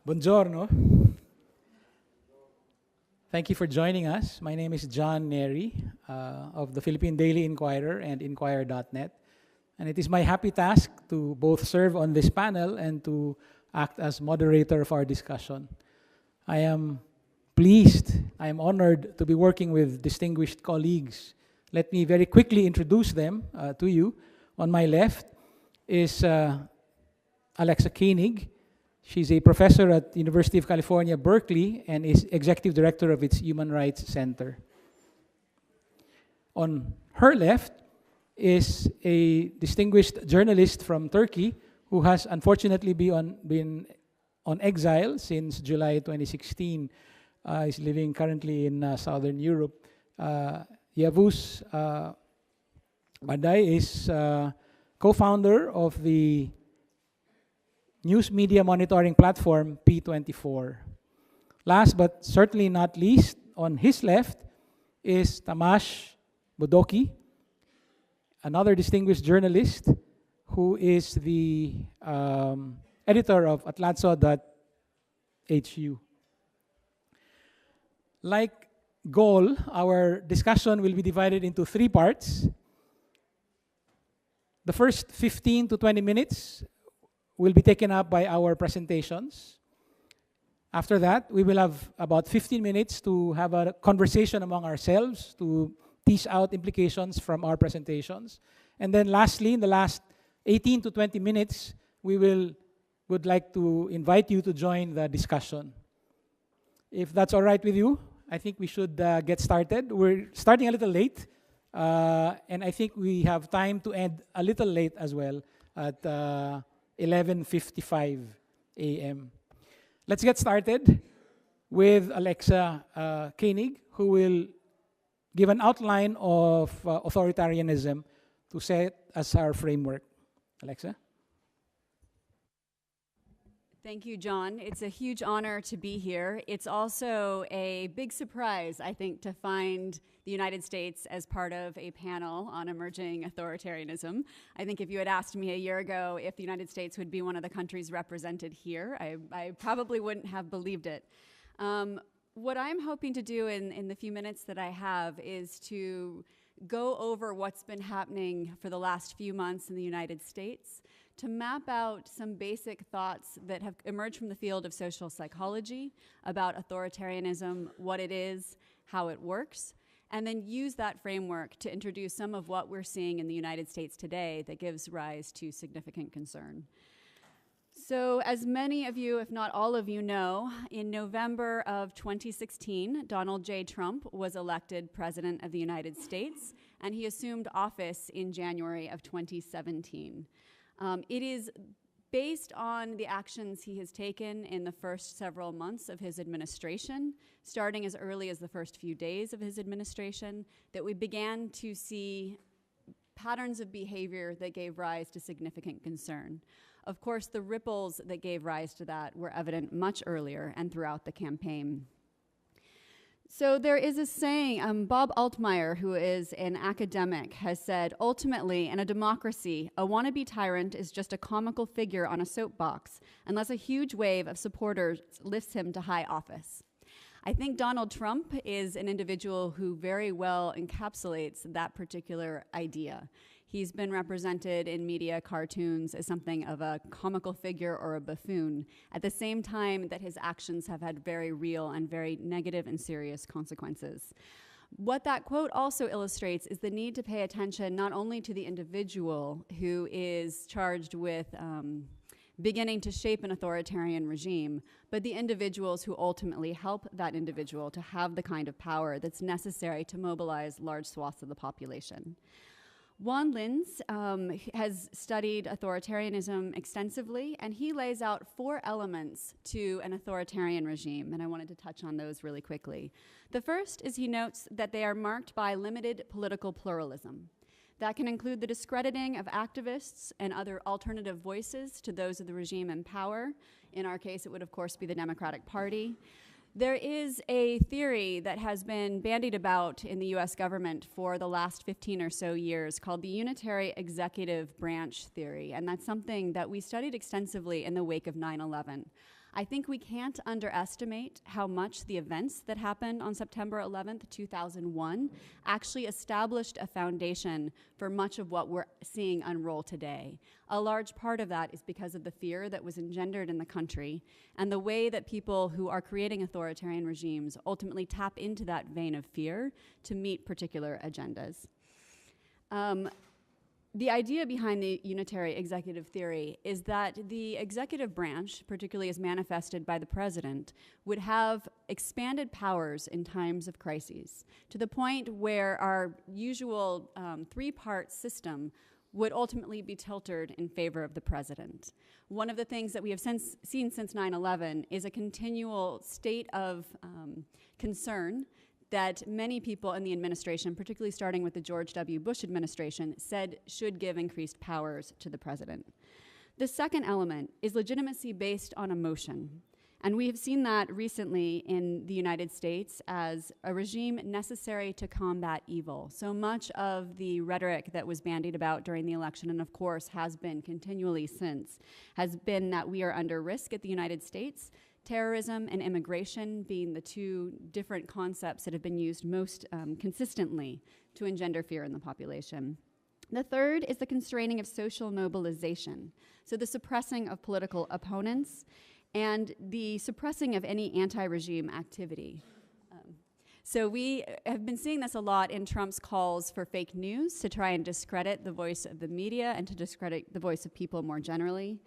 Buongiorno. Thank you for joining us. My name is John Neri of the Philippine Daily Inquirer and Inquirer.net. And it is my happy task to both serve on this panel and to act as moderator of our discussion. I am pleased, I am honored to be working with distinguished colleagues. Let me very quickly introduce them to you. On my left is Alexa Koenig. She's a professor at University of California, Berkeley, and is executive director of its Human Rights Center. On her left is a distinguished journalist from Turkey who has unfortunately been on exile since July 2016. He's living currently in Southern Europe. Yavuz Baday is co-founder of the news media monitoring platform P24. Last but certainly not least, on his left is Tamas Bodoki, another distinguished journalist who is the editor of Atlatso.hu. Like goal, our discussion will be divided into 3 parts. The first 15 to 20 minutes will be taken up by our presentations. After that, we will have about 15 minutes to have a conversation among ourselves to tease out implications from our presentations. And then lastly, in the last 18 to 20 minutes, we would like to invite you to join the discussion. If that's all right with you, I think we should get started. We're starting a little late, and I think we have time to end a little late as well at 11:55 a.m. Let's get started with Alexa Koenig, who will give an outline of authoritarianism to set as our framework. Alexa? Thank you, John. It's a huge honor to be here. It's also a big surprise, I think, to find the United States as part of a panel on emerging authoritarianism. I think if you had asked me a year ago if the United States would be one of the countries represented here, I probably wouldn't have believed it. What I'm hoping to do in the few minutes that I have is to go over what's been happening for the last few months in the United States, to map out some basic thoughts that have emerged from the field of social psychology about authoritarianism, what it is, how it works, and then use that framework to introduce some of what we're seeing in the United States today that gives rise to significant concern. So as many of you, if not all of you know, in November of 2016, Donald J. Trump was elected President of the United States, and he assumed office in January of 2017. It is based on the actions he has taken in the first several months of his administration, starting as early as the first few days of his administration, that we began to see patterns of behavior that gave rise to significant concern. Of course, the ripples that gave rise to that were evident much earlier and throughout the campaign. So there is a saying, Bob Altmaier, who is an academic, has said, ultimately, in a democracy, a wannabe tyrant is just a comical figure on a soapbox, unless a huge wave of supporters lifts him to high office. I think Donald Trump is an individual who very well encapsulates that particular idea. He's been represented in media cartoons as something of a comical figure or a buffoon, at the same time that his actions have had very real and very negative and serious consequences. What that quote also illustrates is the need to pay attention not only to the individual who is charged with beginning to shape an authoritarian regime, but the individuals who ultimately help that individual to have the kind of power that's necessary to mobilize large swaths of the population. Juan Linz has studied authoritarianism extensively, and he lays out 4 elements to an authoritarian regime, and I wanted to touch on those really quickly. The first is he notes that they are marked by limited political pluralism. That can include the discrediting of activists and other alternative voices to those of the regime in power. In our case, it would, of course, be the Democratic Party. There is a theory that has been bandied about in the US government for the last 15 or so years called the unitary executive branch theory, and that's something that we studied extensively in the wake of 9/11. I think we can't underestimate how much the events that happened on September 11th, 2001 actually established a foundation for much of what we're seeing unroll today. A large part of that is because of the fear that was engendered in the country and the way that people who are creating authoritarian regimes ultimately tap into that vein of fear to meet particular agendas. The idea behind the unitary executive theory is that the executive branch, particularly as manifested by the president, would have expanded powers in times of crises to the point where our usual three-part system would ultimately be tilted in favor of the president. One of the things that we have seen since 9/11 is a continual state of concern that many people in the administration, particularly starting with the George W. Bush administration, said should give increased powers to the president. The second element is legitimacy based on emotion. And we have seen that recently in the United States as a regime necessary to combat evil. So much of the rhetoric that was bandied about during the election, and of course has been continually since, has been that we are under risk at the United States, terrorism and immigration being the two different concepts that have been used most consistently to engender fear in the population. The third is the constraining of social mobilization, so the suppressing of political opponents and the suppressing of any anti-regime activity. So we have been seeing this a lot in Trump's calls for fake news to try and discredit the voice of the media and to discredit the voice of people more generally.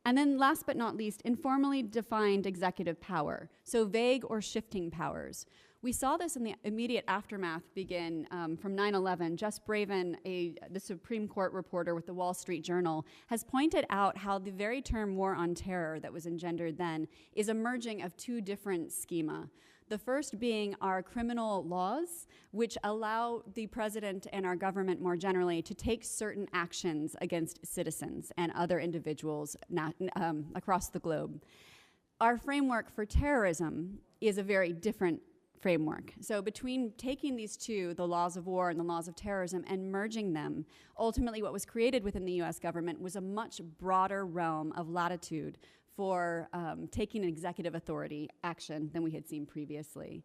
And then last but not least, informally defined executive power, so vague or shifting powers. We saw this in the immediate aftermath begin from 9/11. Jess Braven, the Supreme Court reporter with the Wall Street Journal, has pointed out how the very term war on terror that was engendered then is emerging of two different schema. The first being our criminal laws, which allow the president and our government more generally to take certain actions against citizens and other individuals across the globe. Our framework for terrorism is a very different framework. So between taking these two, the laws of war and the laws of terrorism, and merging them, ultimately what was created within the US government was a much broader realm of latitude for taking an executive authority action than we had seen previously.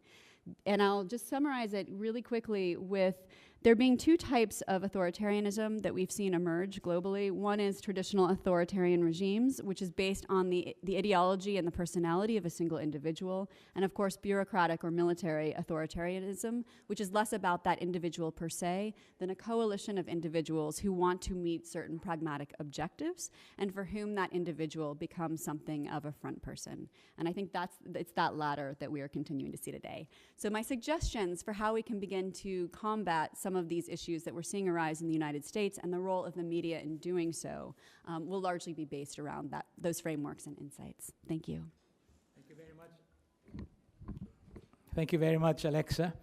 And I'll just summarize it really quickly with there being two types of authoritarianism that we've seen emerge globally. One is traditional authoritarian regimes, which is based on the ideology and the personality of a single individual. And of course, bureaucratic or military authoritarianism, which is less about that individual per se than a coalition of individuals who want to meet certain pragmatic objectives and for whom that individual becomes something of a front person. And I think it's that latter that we are continuing to see today. So my suggestions for how we can begin to combat some of these issues that we're seeing arise in the United States and the role of the media in doing so will largely be based around those frameworks and insights. Thank you. Thank you very much. Thank you very much, Alexa.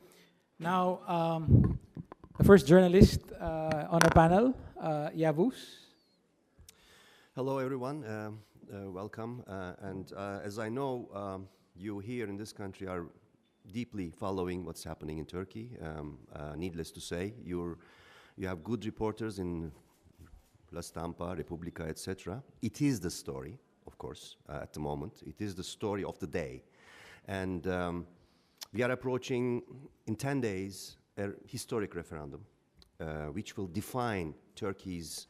Now, the first journalist on our panel, Yavuz. Hello, everyone. Welcome. And as I know, you here in this country are deeply following what's happening in Turkey. Needless to say, you have good reporters in La Stampa, Repubblica, etc. It is the story, of course, at the moment. It is the story of the day. And we are approaching, in 10 days, a historic referendum, which will define Turkey's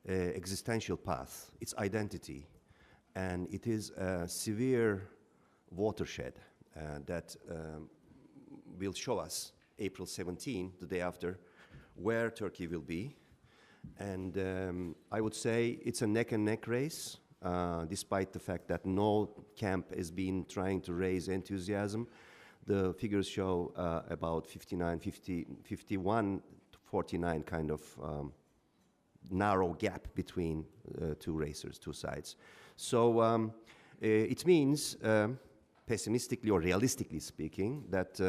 existential path, its identity. And it is a severe watershed that will show us April 17, the day after, where Turkey will be. And I would say it's a neck-and-neck race, despite the fact that no camp has been trying to raise enthusiasm. The figures show about 59, 50, 51, 49 kind of narrow gap between two racers, two sides. So it means, pessimistically or realistically speaking, that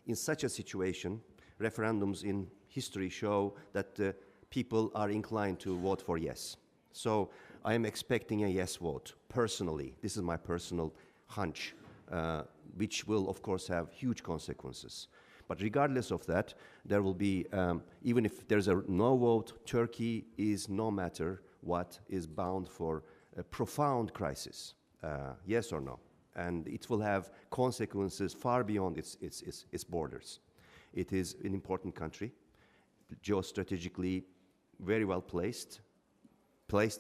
in such a situation, referendums in history show that people are inclined to vote for yes. So I am expecting a yes vote, personally. This is my personal hunch, which will, of course, have huge consequences. But regardless of that, there will be, even if there's a no vote, Turkey is, no matter what, is bound for a profound crisis. Yes or no? and it will have consequences far beyond its borders. It is an important country, geostrategically very well placed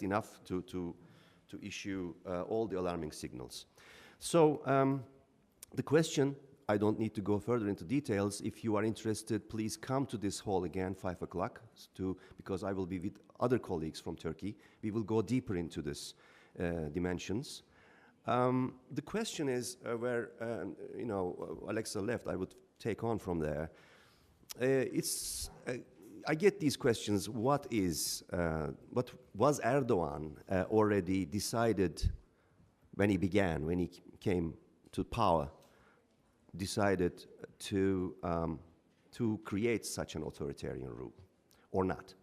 enough to issue all the alarming signals. So the question, I don't need to go further into details. If you are interested, please come to this hall again, 5 o'clock, because I will be with other colleagues from Turkey. We will go deeper into this dimensions. The question is where, Alexa left, I would take on from there. I get these questions, what was Erdogan already decided when he came to power, decided to create such an authoritarian rule or not?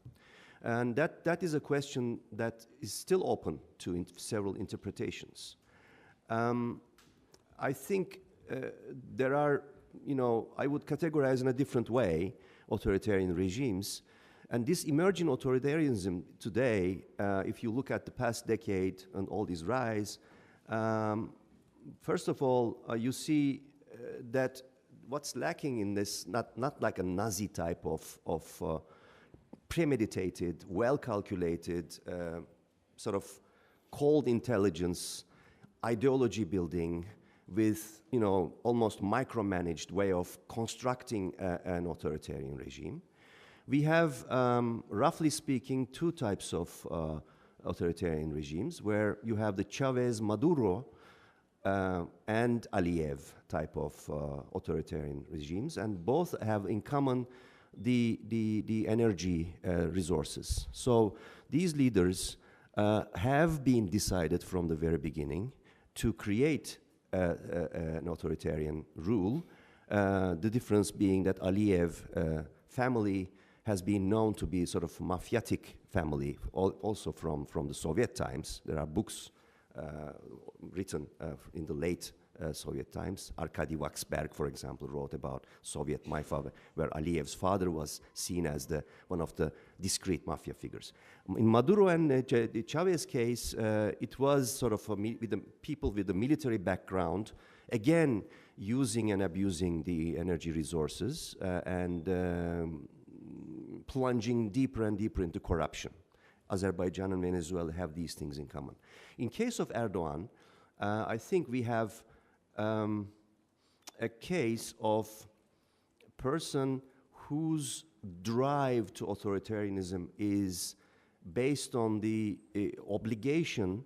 And that is a question that is still open to several interpretations. I think there are, I would categorize in a different way authoritarian regimes. And this emerging authoritarianism today, if you look at the past decade and all this rise, first of all, you see that what's lacking in this, not like a Nazi type of premeditated, well-calculated, sort of cold intelligence, ideology building with, almost micromanaged way of constructing an authoritarian regime. We have, roughly speaking, two types of authoritarian regimes, where you have the Chavez, Maduro, and Aliyev type of authoritarian regimes, and both have in common the energy resources. So these leaders have been decided from the very beginning to create an authoritarian rule. The difference being that Aliyev family has been known to be sort of mafiatic family, also from the Soviet times. There are books written in the late Soviet times. Arkady Waxberg, for example, wrote about Soviet mafia, where Aliyev's father was seen as one of the discrete mafia figures. In Maduro and the Chavez case, it was sort of with the people with the military background, again using and abusing the energy resources and plunging deeper and deeper into corruption. Azerbaijan and Venezuela have these things in common. In case of Erdogan, I think we have a case of a person whose drive to authoritarianism is based on the obligation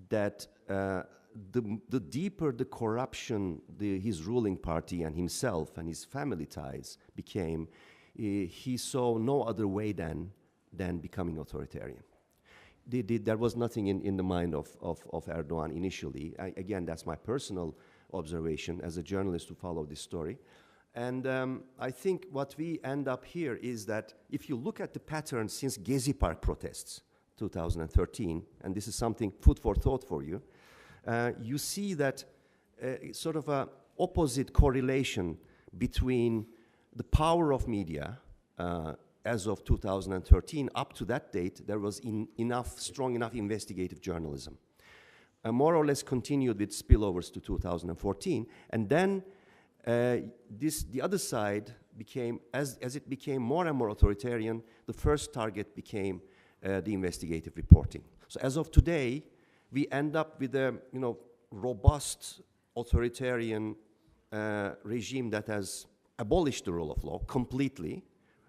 that the deeper the corruption his ruling party and himself and his family ties became, he saw no other way than becoming authoritarian. There was nothing in the mind of Erdogan initially. Again, that's my personal observation as a journalist who followed this story. And I think what we end up here is that if you look at the pattern since Gezi Park protests, 2013, and this is something food for thought for you, you see that sort of a opposite correlation between the power of media as of 2013, up to that date, there was strong enough investigative journalism. More or less continued with spillovers to 2014. And then the other side became, as it became more and more authoritarian, the first target became the investigative reporting. So as of today, we end up with a robust authoritarian regime that has abolished the rule of law completely,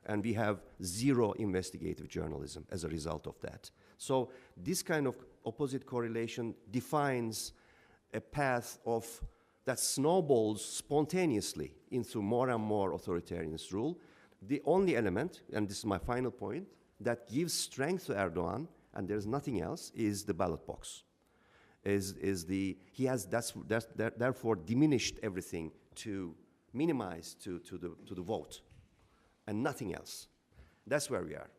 and we have zero investigative journalism as a result of that. So this kind of opposite correlation defines a path that snowballs spontaneously into more and more authoritarianist rule. The only element, and this is my final point, that gives strength to Erdogan, and there's nothing else, is the ballot box. He has therefore diminished everything to minimize to the vote, and nothing else. That's where we are.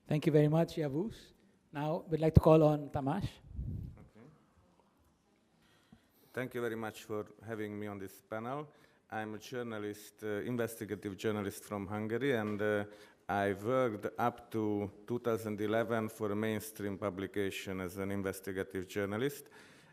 Thank you very much, Yavuz. Now, we'd like to call on Tamas. Okay. Thank you very much for having me on this panel. I'm a journalist, investigative journalist from Hungary, and I worked up to 2011 for a mainstream publication as an investigative journalist.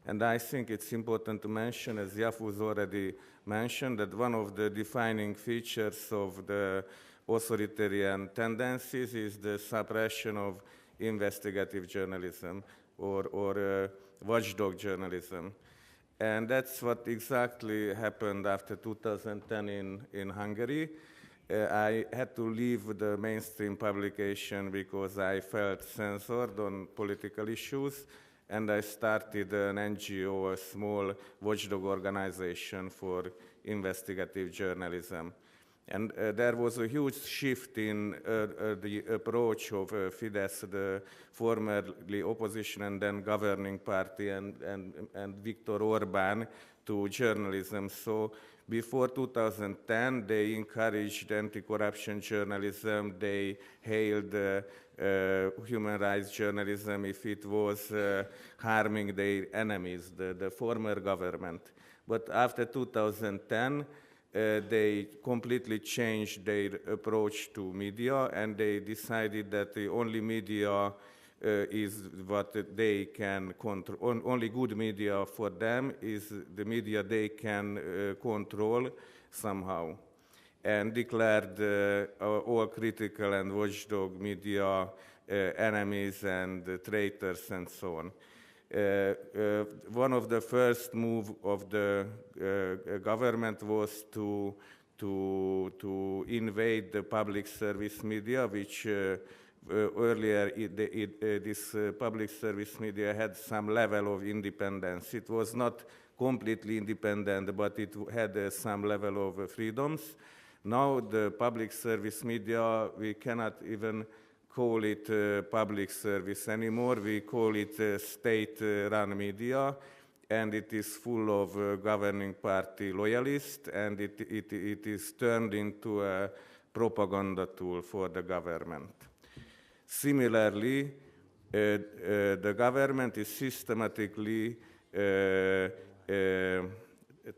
And I think it's important to mention, as Yafuz already mentioned, that one of the defining features of the authoritarian tendencies is the suppression of investigative journalism or watchdog journalism. And that's what exactly happened after 2010 in Hungary. I had to leave the mainstream publication because I felt censored on political issues, and I started an NGO, a small watchdog organization for investigative journalism. And there was a huge shift in the approach of Fidesz, the formerly opposition and then governing party, and Viktor Orban to journalism. So before 2010, they encouraged anti-corruption journalism. They hailed human rights journalism if it was harming their enemies, the former government. But after 2010, they completely changed their approach to media, and they decided that the only media is what they can control. Only good media for them is the media they can control somehow, and declared all critical and watchdog media enemies and traitors and so on. One of the first moves of the government was to invade the public service media, which earlier this public service media had some level of independence. It was not completely independent, but it had some level of freedoms. Now the public service media, we cannot even call it public service anymore. We call it state-run media, and it is full of governing party loyalists, and it is turned into a propaganda tool for the government. Similarly, the government is systematically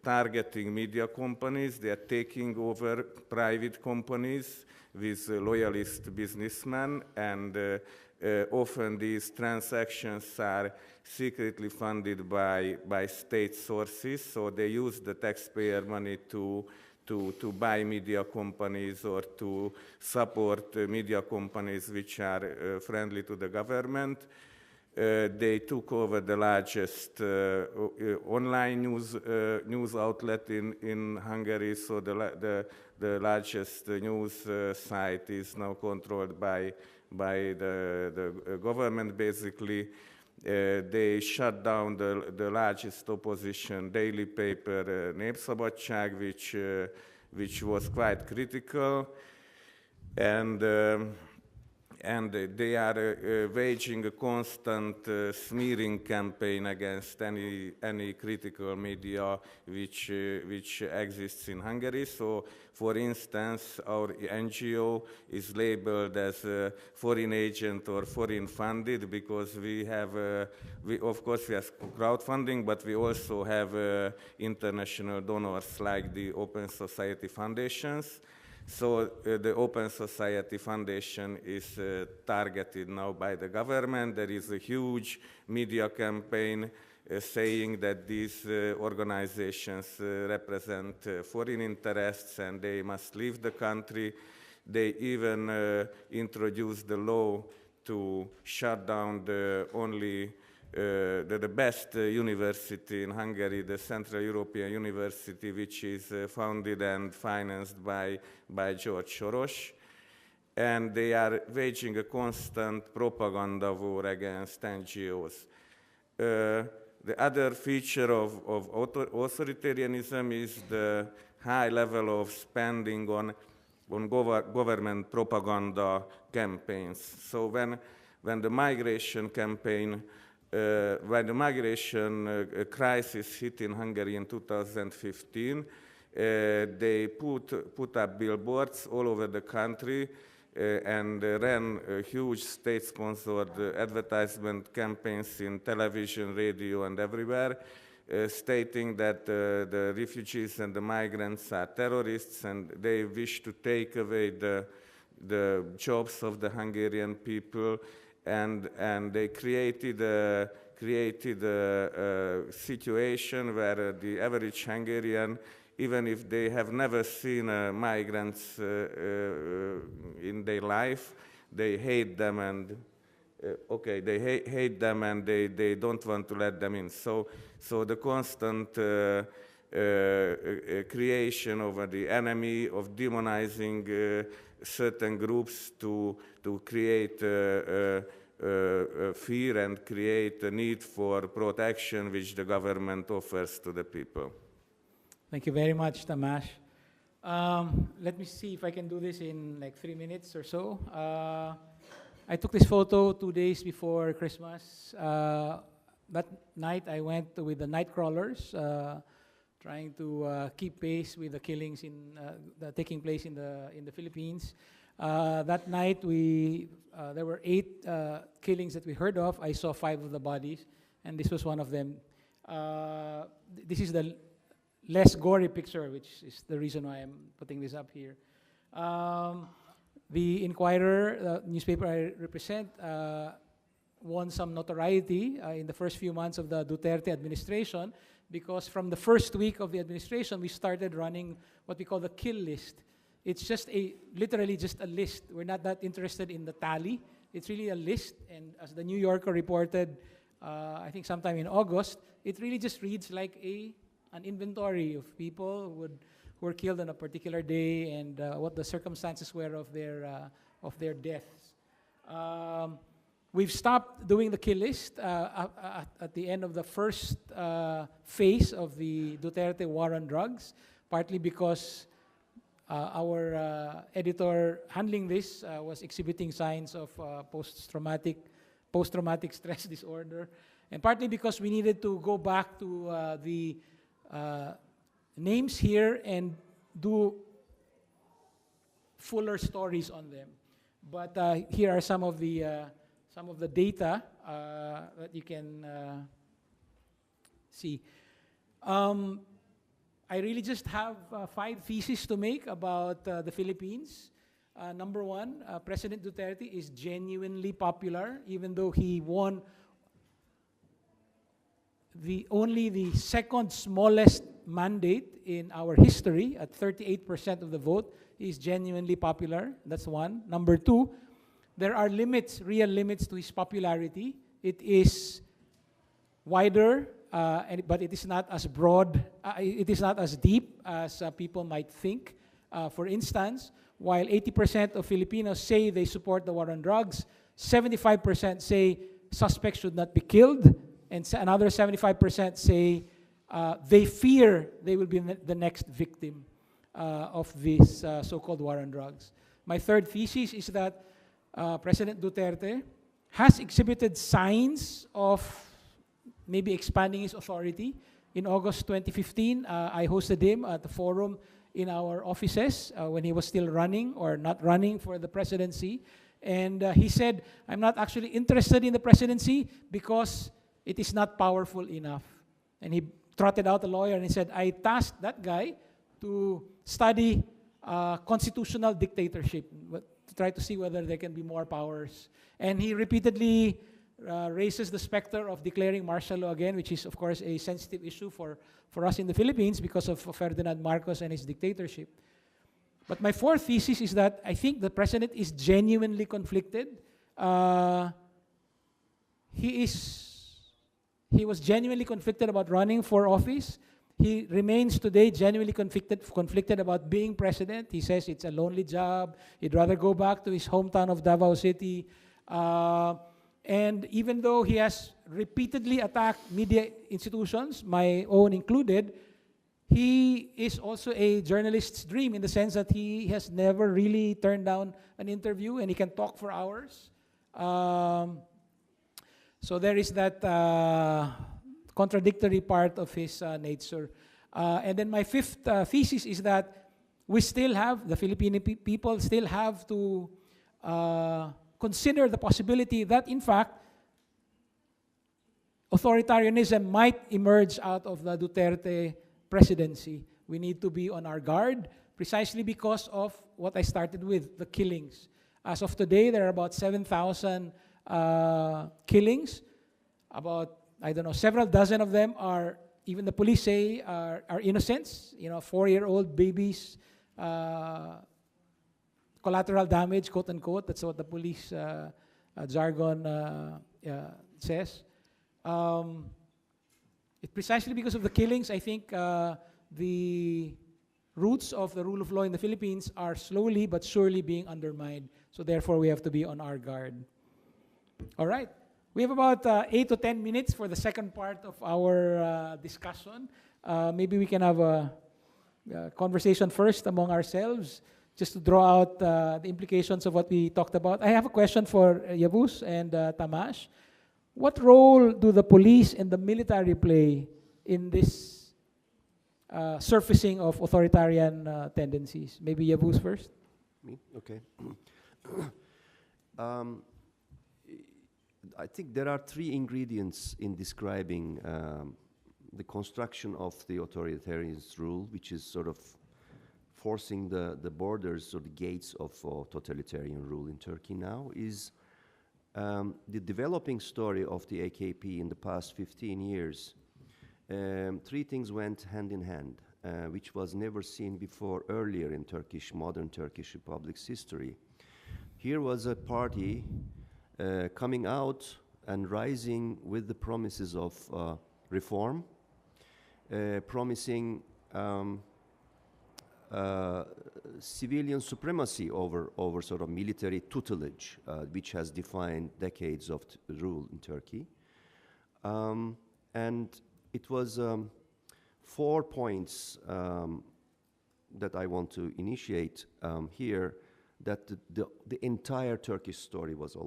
targeting media companies. They are taking over private companies with loyalist businessmen, and often these transactions are secretly funded by state sources, so they use the taxpayer money to buy media companies or to support media companies which are friendly to the government. They took over the largest online news outlet in Hungary, so the largest news site is now controlled by the government, basically. They shut down the largest opposition daily paper, Népszabadság, which was quite critical, and they are waging a constant smearing campaign against any critical media which exists in Hungary. So, for instance, our NGO is labeled as a foreign agent or foreign funded because we have, of course, we have crowdfunding, but we also have international donors like the Open Society Foundations. So the Open Society Foundation is targeted now by the government. There is a huge media campaign saying that these organizations represent foreign interests and they must leave the country. They even introduced the law to shut down the best university in Hungary, the Central European University, which is founded and financed by George Soros. And they are waging a constant propaganda war against NGOs. The other feature of authoritarianism is the high level of spending on government propaganda campaigns. So when the migration campaign when the migration crisis hit in Hungary in 2015, they put up billboards all over the country and ran huge state-sponsored advertisement campaigns in television, radio, and everywhere, stating that the refugees and the migrants are terrorists and they wish to take away the jobs of the Hungarian people. And they created a created a situation where the average Hungarian, even if they have never seen migrants in their life, they hate them and they hate them and they don't want to let them in. So the constant creation of the enemy, of demonizing certain groups to create fear and create a need for protection which the government offers to the people. Thank you very much, Tamas. Let me see if I can do this in like 3 minutes or so. I took this photo 2 days before Christmas. That night I went with the night crawlers, trying to keep pace with the killings taking place in the Philippines. That night there were 8 killings that we heard of. I saw 5 of the bodies, and this was one of them. This is the less gory picture, which is the reason why I'm putting this up here. The Inquirer, the newspaper I represent, won some notoriety in the first few months of the Duterte administration, because from the first week of the administration, we started running what we call the kill list. It's just literally just a list. We're not that interested in the tally. It's really a list, and as the New Yorker reported, I think sometime in August, it really just reads like an inventory of people who were killed on a particular day and what the circumstances were of their deaths. We've stopped doing the kill list at the end of the first phase of the Duterte war on drugs, partly because our editor handling this was exhibiting signs of post-traumatic stress disorder, and partly because we needed to go back to the names here and do fuller stories on them. But here are some of the data that you can see. I really just have 5 theses to make about the Philippines. Number 1, President Duterte is genuinely popular, even though he won only the second smallest mandate in our history at 38% of the vote. He is genuinely popular. That's 1. Number 2, there are limits, real limits to his popularity. It is wider, but it is not as broad, it is not as deep as people might think. For instance, while 80% of Filipinos say they support the war on drugs, 75% say suspects should not be killed, and another 75% say they fear they will be the next victim of this so-called war on drugs. My third thesis is that President Duterte has exhibited signs of maybe expanding his authority. In August 2015, I hosted him at the forum in our offices when he was still running or not running for the presidency. And he said, I'm not actually interested in the presidency because it is not powerful enough. And he trotted out a lawyer and he said, I tasked that guy to study constitutional dictatorship, to try to see whether there can be more powers. And he repeatedly raises the specter of declaring martial law again, which is, of course, a sensitive issue for us in the Philippines because of Ferdinand Marcos and his dictatorship. But my fourth thesis is that I think the president is genuinely conflicted. He was genuinely conflicted about running for office. He remains today genuinely conflicted about being president. He says it's a lonely job. He'd rather go back to his hometown of Davao City. And even though he has repeatedly attacked media institutions, my own included, he is also a journalist's dream in the sense that he has never really turned down an interview and he can talk for hours. So there is that contradictory part of his nature. And then my fifth thesis is that the Filipino people still have to consider the possibility that, in fact, authoritarianism might emerge out of the Duterte presidency. We need to be on our guard precisely because of what I started with, the killings. As of today, there are about 7,000 killings. About I don't know, several dozen of them are, even the police say, are innocents, 4-year-old babies, collateral damage, quote unquote. That's what the police jargon says. It's precisely because of the killings, I think the roots of the rule of law in the Philippines are slowly but surely being undermined. So therefore, we have to be on our guard. All right. We have about 8 to 10 minutes for the second part of our discussion. Maybe we can have a conversation first among ourselves, just to draw out the implications of what we talked about. I have a question for Yavuz and Tamash. What role do the police and the military play in this surfacing of authoritarian tendencies? Maybe Yavuz first. Me? Okay. I think there are 3 ingredients in describing the construction of the authoritarian rule, which is sort of forcing the borders or the gates of totalitarian rule in Turkey now, is the developing story of the AKP in the past 15 years. 3 things went hand in hand, which was never seen before earlier in modern Turkish Republic's history. Here was a party coming out and rising with the promises of reform, promising civilian supremacy over sort of military tutelage, which has defined decades of rule in Turkey. And it was 4 points that I want to initiate here, that the entire Turkish story was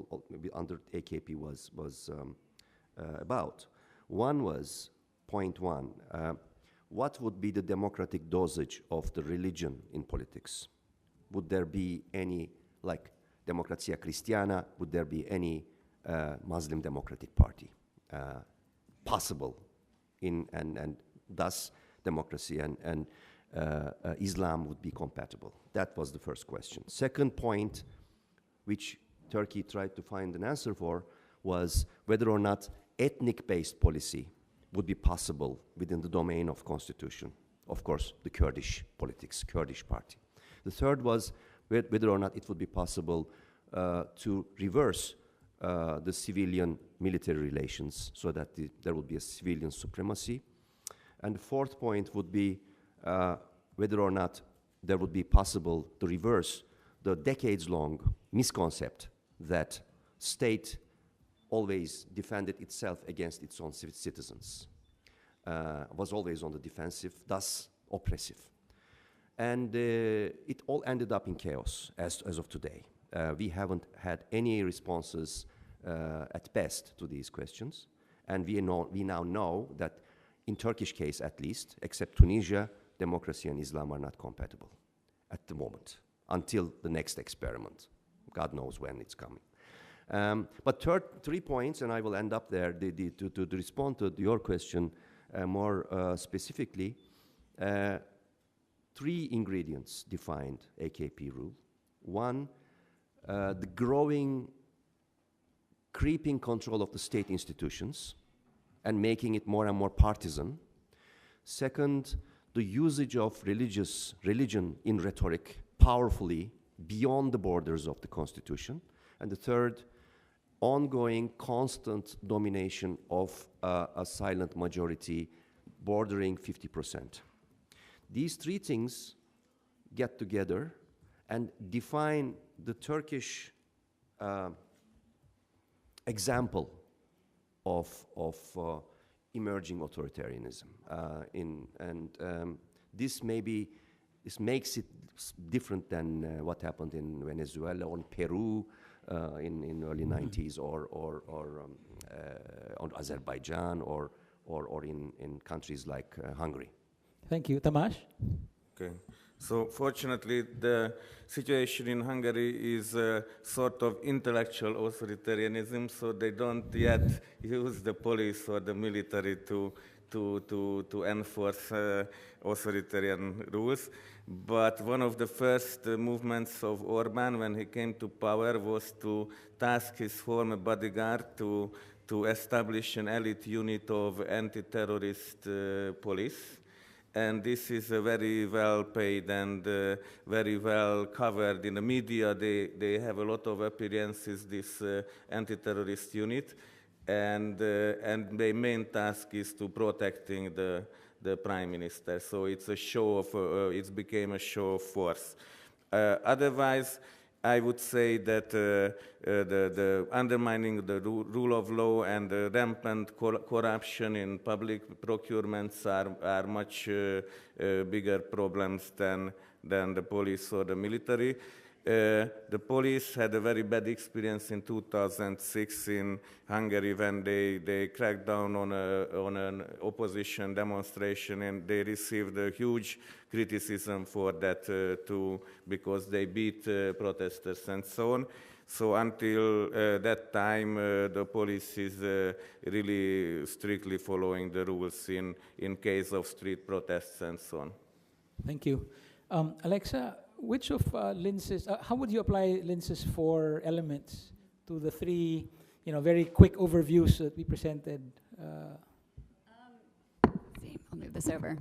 under AKP was about. One was, point 1, what would be the democratic dosage of the religion in politics? Would there be any, like Democrazia Cristiana, would there be any Muslim Democratic Party possible and thus democracy and Islam would be compatible? That was the first question. Second point, which Turkey tried to find an answer for, was whether or not ethnic-based policy would be possible within the domain of constitution. Of course, the Kurdish politics, Kurdish party. The third was whether or not it would be possible to reverse the civilian-military relations so that there would be a civilian supremacy. And the fourth point would be whether or not there would be possible to reverse the decades-long misconcept that state always defended itself against its own citizens, was always on the defensive, thus oppressive. And it all ended up in chaos as of today. We haven't had any responses at best to these questions. And we now know that in Turkish case at least, except Tunisia, democracy and Islam are not compatible at the moment, until the next experiment. God knows when it's coming. But 3 points, and I will end up there, to respond to your question more specifically. 3 ingredients defined AKP rule. 1, the growing, creeping control of the state institutions and making it more and more partisan. 2nd, the usage of religion in rhetoric powerfully beyond the borders of the constitution. And the 3rd, ongoing constant domination of a silent majority bordering 50%. These 3 things get together and define the Turkish example of emerging authoritarianism. This makes it different than what happened in Venezuela or in Peru in early 90s, or Azerbaijan, or in countries like Hungary. Thank you. Tamash? Okay. So fortunately, the situation in Hungary is a sort of intellectual authoritarianism, so they don't yet use the police or the military to to enforce authoritarian rules. But one of the first movements of Orban when he came to power was to task his former bodyguard to establish an elite unit of anti-terrorist police. And this is very well paid and very well covered in the media. They have a lot of appearances, this anti-terrorist unit. And their main task is to protecting the prime minister. So it's a show of, it became a show of force. Otherwise, I would say that the undermining the rule of law and the rampant corruption in public procurements are much bigger problems than the police or the military. The police had a very bad experience in 2006 in Hungary when they cracked down on an opposition demonstration, and they received a huge criticism for that too, because they beat protesters and so on. So until that time, the police is really strictly following the rules in case of street protests and so on. Thank you. Alexa, which of Linz's, how would you apply Linz's 4 elements to the 3, very quick overviews that we presented? See, I'll move this over.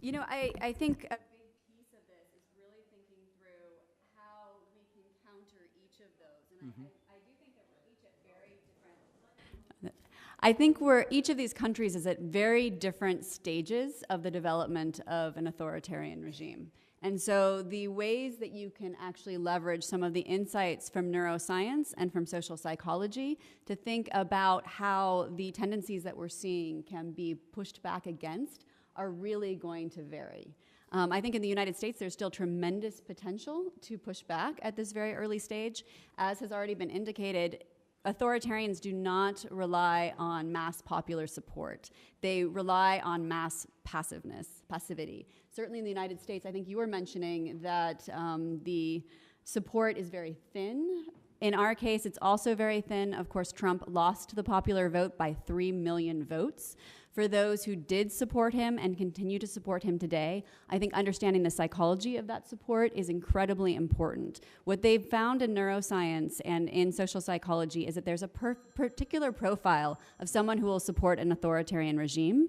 I think a big piece of this is really thinking through how we can counter each of those. And I do think that we're each at very different. I think each of these countries is at very different stages of the development of an authoritarian regime. And so the ways that you can actually leverage some of the insights from neuroscience and from social psychology to think about how the tendencies that we're seeing can be pushed back against are really going to vary. I think in the United States, there's still tremendous potential to push back at this very early stage. As has already been indicated, authoritarians do not rely on mass popular support. They rely on mass passivity. Certainly in the United States, I think you were mentioning that the support is very thin. In our case, it's also very thin. Of course, Trump lost the popular vote by 3 million votes. For those who did support him and continue to support him today, I think understanding the psychology of that support is incredibly important. What they've found in neuroscience and in social psychology is that there's a particular profile of someone who will support an authoritarian regime.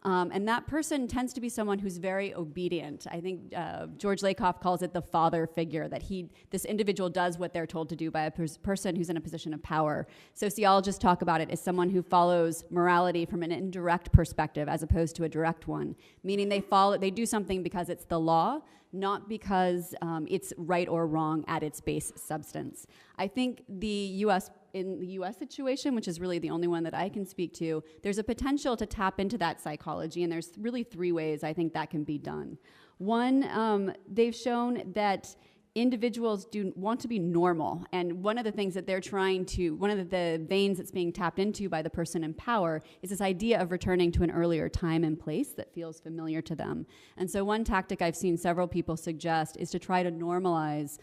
And that person tends to be someone who's very obedient. I think George Lakoff calls it the father figure, that this individual does what they're told to do by a person who's in a position of power. Sociologists talk about it as someone who follows morality from an indirect perspective as opposed to a direct one, meaning they do something because it's the law, not because it's right or wrong at its base substance. I think in the US situation, which is really the only one that I can speak to, there's a potential to tap into that psychology, and there's really 3 ways I think that can be done. One, they've shown that individuals do want to be normal, and one of the things that they're one of the veins that's being tapped into by the person in power is this idea of returning to an earlier time and place that feels familiar to them. And so one tactic I've seen several people suggest is to try to normalize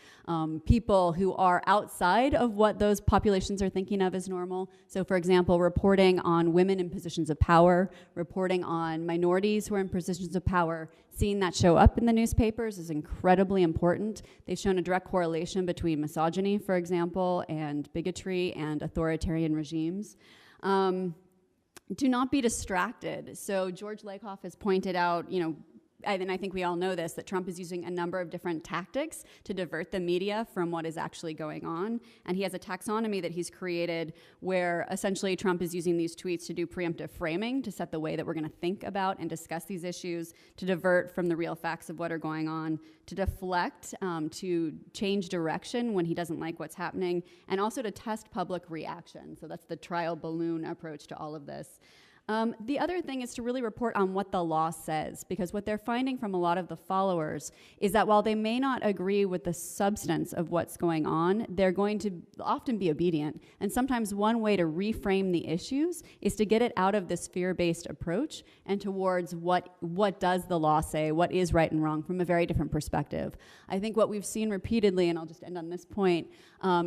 people who are outside of what those populations are thinking of as normal. So for example, reporting on women in positions of power, reporting on minorities who are in positions of power, seeing that show up in the newspapers is incredibly important. They've shown a direct correlation between misogyny, for example, and bigotry and authoritarian regimes. Do not be distracted. So George Lakoff has pointed out, and I think we all know this, that Trump is using a number of different tactics to divert the media from what is actually going on. And he has a taxonomy that he's created where essentially Trump is using these tweets to do preemptive framing, to set the way that we're going to think about and discuss these issues, to divert from the real facts of what are going on, to deflect, to change direction when he doesn't like what's happening, and also to test public reaction. So that's the trial balloon approach to all of this. The other thing is to really report on what the law says, because what they're finding from a lot of the followers is that while they may not agree with the substance of what's going on, they're going to often be obedient. And sometimes one way to reframe the issues is to get it out of this fear-based approach and towards what does the law say, what is right and wrong from a very different perspective. I think what we've seen repeatedly, and I'll just end on this point,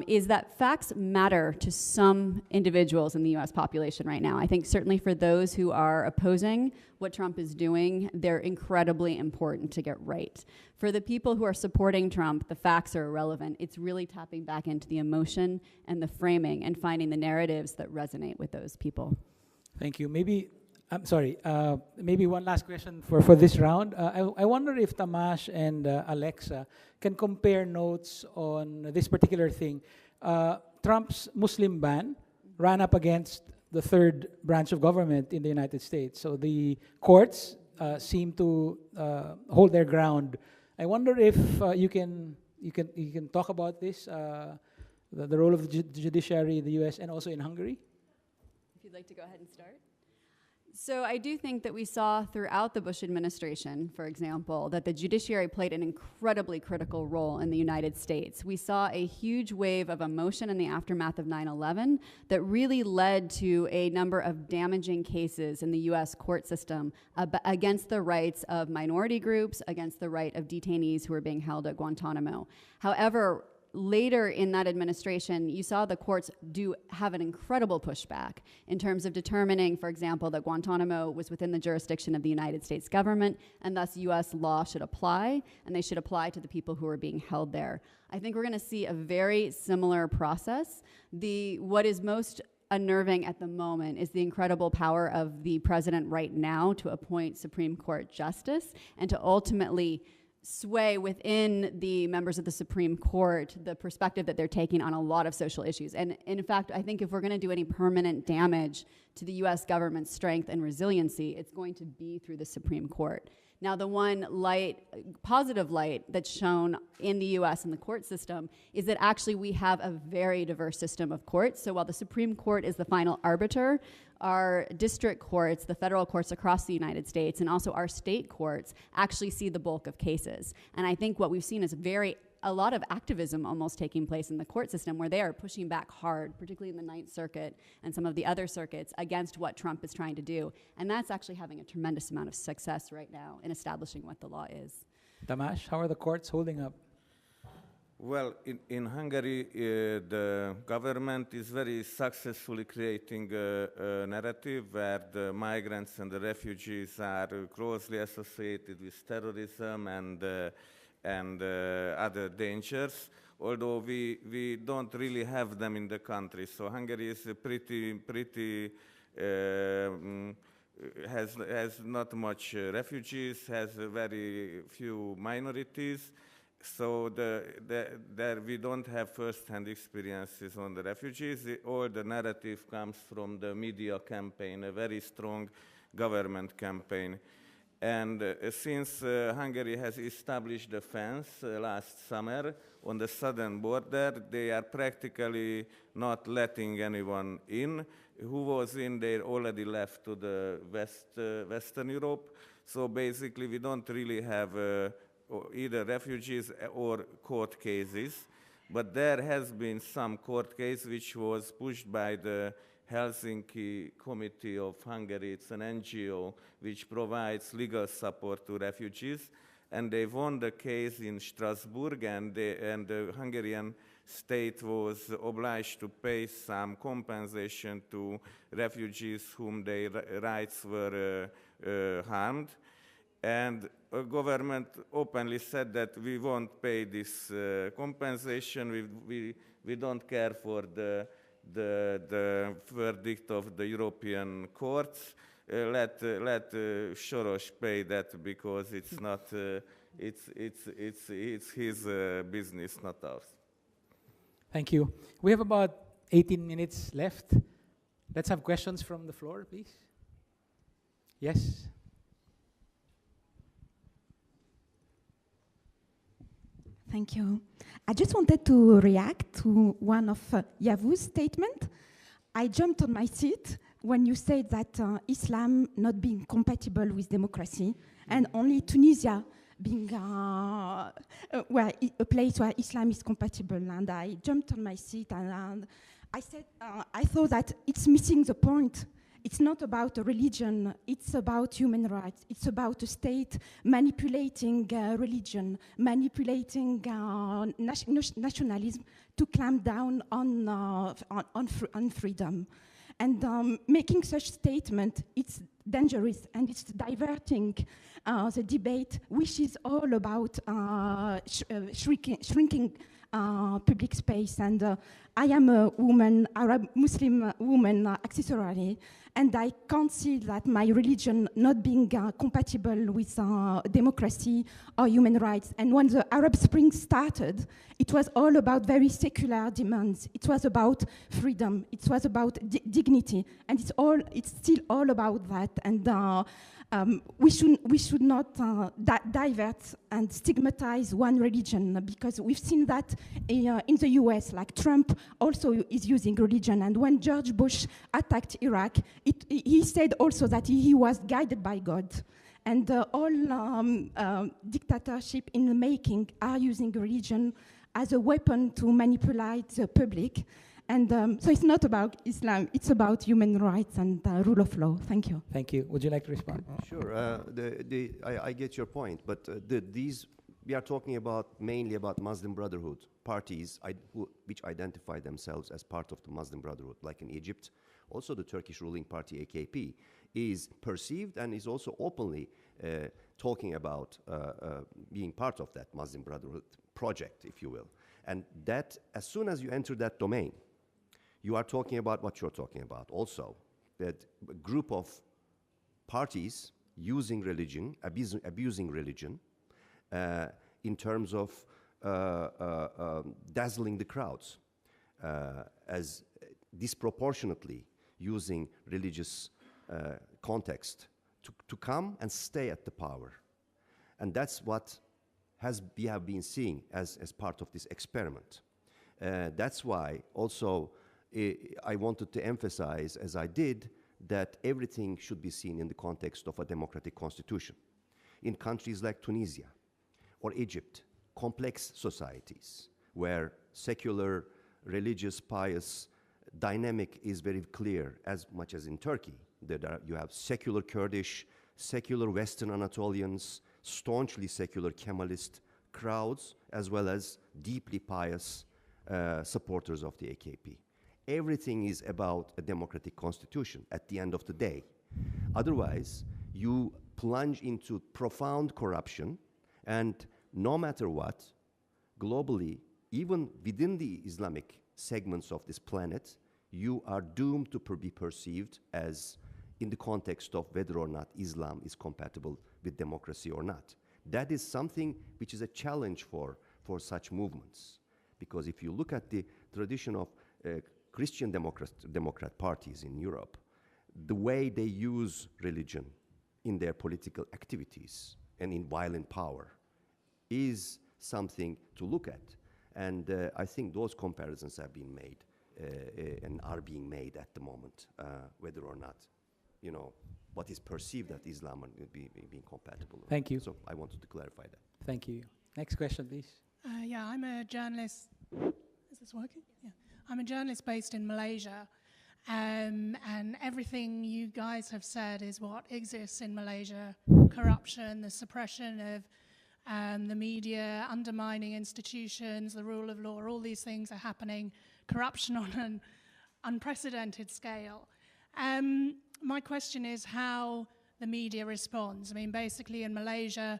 is that facts matter to some individuals in the US population right now. I think certainly for those who are opposing what Trump is doing, they're incredibly important to get right. For the people who are supporting Trump, the facts are irrelevant. It's really tapping back into the emotion and the framing and finding the narratives that resonate with those people. Thank you. Maybe, I'm sorry, maybe one last question for this round. I wonder if Tamash and Alexa can compare notes on this particular thing. Trump's Muslim ban ran up against the third branch of government in the United States. So the courts seem to hold their ground. I wonder if you can talk about this, the role of the judiciary in the US and also in Hungary. If you'd like to go ahead and start. So I do think that we saw throughout the Bush administration, for example, that the judiciary played an incredibly critical role in the United States. We saw a huge wave of emotion in the aftermath of 9/11 that really led to a number of damaging cases in the US court system against the rights of minority groups, against the right of detainees who were being held at Guantanamo. However, later in that administration, you saw the courts have an incredible pushback in terms of determining, for example, that Guantanamo was within the jurisdiction of the United States government, and thus US law should apply, and they should apply to the people who are being held there. I think we're going to see a very similar process. What is most unnerving at the moment is the incredible power of the president right now to appoint Supreme Court justice and to ultimately sway within the members of the Supreme Court the perspective that they're taking on a lot of social issues. And in fact, I think if we're going to do any permanent damage to the US government's strength and resiliency, it's going to be through the Supreme Court. Now, the one positive light that's shown in the US and the court system is that actually we have a very diverse system of courts. So while the Supreme Court is the final arbiter, our district courts, the federal courts across the United States, and also our state courts actually see the bulk of cases. And I think what we've seen is a lot of activism almost taking place in the court system where they are pushing back hard, particularly in the Ninth Circuit and some of the other circuits, against what Trump is trying to do. And that's actually having a tremendous amount of success right now in establishing what the law is. Tamash, how are the courts holding up? Well, in Hungary, the government is very successfully creating a narrative where the migrants and the refugees are closely associated with terrorism and other dangers, although we don't really have them in the country. So Hungary is has not much refugees, has very few minorities. So there we don't have first-hand experiences on the refugees. All the narrative comes from the media campaign, a very strong government campaign. And since Hungary has established a fence last summer on the southern border, they are practically not letting anyone in. Who was in there already left to the Western Europe. So basically we don't really have either refugees or court cases, but there has been some court case which was pushed by the Helsinki Committee of Hungary. It's an NGO which provides legal support to refugees, and they won the case in Strasbourg, and the Hungarian state was obliged to pay some compensation to refugees whom their rights were harmed. And the government openly said that we won't pay this compensation. We don't care for the verdict of the European courts. Let Soros pay that because it's not it's his business, not ours. Thank you. We have about 18 minutes left. Let's have questions from the floor, please. Yes. Thank you. I just wanted to react to one of Yavuz's statement. I jumped on my seat when you said that Islam not being compatible with democracy and only Tunisia being a place where Islam is compatible. And I jumped on my seat and I said, I thought that it's missing the point. It's not about a religion, it's about human rights. It's about a state manipulating religion, manipulating nationalism to clamp down on freedom. And making such statement, it's dangerous and it's diverting the debate, which is all about shrinking public space. And I am a woman, Arab Muslim woman, accessorily, and I can't see that my religion not being compatible with democracy or human rights. And when the Arab Spring started, it was all about very secular demands. It was about freedom. It was about dignity, and it's still all about that. And we should not divert and stigmatize one religion, because we've seen that in the US, like Trump also is using religion. And when George Bush attacked Iraq, he said also that he was guided by God. And all dictatorship in the making are using religion as a weapon to manipulate the public. And so it's not about Islam, it's about human rights and rule of law. Thank you. Thank you. Would you like to respond? Sure. I get your point, but we are talking about mainly about Muslim Brotherhood parties which identify themselves as part of the Muslim Brotherhood, like in Egypt. Also, the Turkish ruling party AKP is perceived and is also openly talking about being part of that Muslim Brotherhood project, if you will. And that, as soon as you enter that domain, you are talking about what you're talking about. Also, that a group of parties using religion, abusing religion, in terms of dazzling the crowds, as disproportionately using religious context to come and stay at the power. And that's what we have been seeing as part of this experiment. That's why also I wanted to emphasize, as I did, that everything should be seen in the context of a democratic constitution. In countries like Tunisia or Egypt, complex societies where secular, religious, pious dynamic is very clear, as much as in Turkey. You have secular Kurdish, secular Western Anatolians, staunchly secular Kemalist crowds, as well as deeply pious supporters of the AKP. Everything is about a democratic constitution at the end of the day. Otherwise, you plunge into profound corruption, and no matter what, globally, even within the Islamic segments of this planet, you are doomed to be perceived as in the context of whether or not Islam is compatible with democracy or not. That is something which is a challenge for such movements. Because if you look at the tradition of Christian Democrat parties in Europe, the way they use religion in their political activities and in violent power is something to look at. And I think those comparisons have been made and are being made at the moment, whether or not, you know, what is perceived as Islam and being compatible. Thank you. So I wanted to clarify that. Thank you. Next question, please. Yeah, I'm a journalist. Is this working? Yeah. I'm a journalist based in Malaysia, and everything you guys have said is what exists in Malaysia. Corruption, the suppression of the media, undermining institutions, the rule of law, all these things are happening. Corruption on an unprecedented scale. My question is how the media responds. I mean, basically in Malaysia,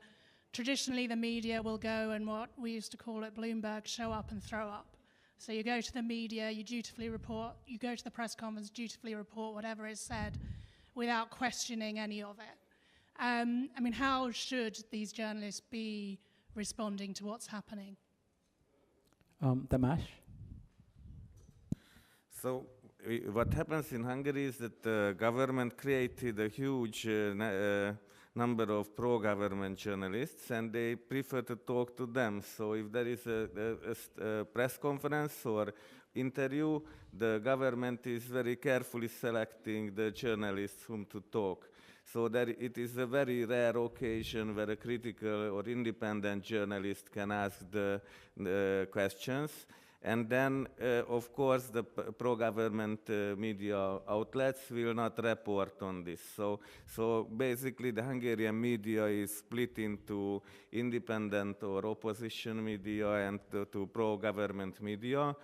traditionally the media will go and what we used to call at Bloomberg, show up and throw up. So you go to the media, you dutifully report, you go to the press conference, dutifully report whatever is said without questioning any of it. I mean, how should these journalists be responding to what's happening? Tamás? So what happens in Hungary is that the government created a huge number of pro-government journalists, and they prefer to talk to them. So if there is a press conference or interview, the government is very carefully selecting the journalists whom to talk. So that it is a very rare occasion where a critical or independent journalist can ask the questions. And then, of course, the pro-government media outlets will not report on this. So basically, the Hungarian media is split into independent or opposition media and to pro-government media.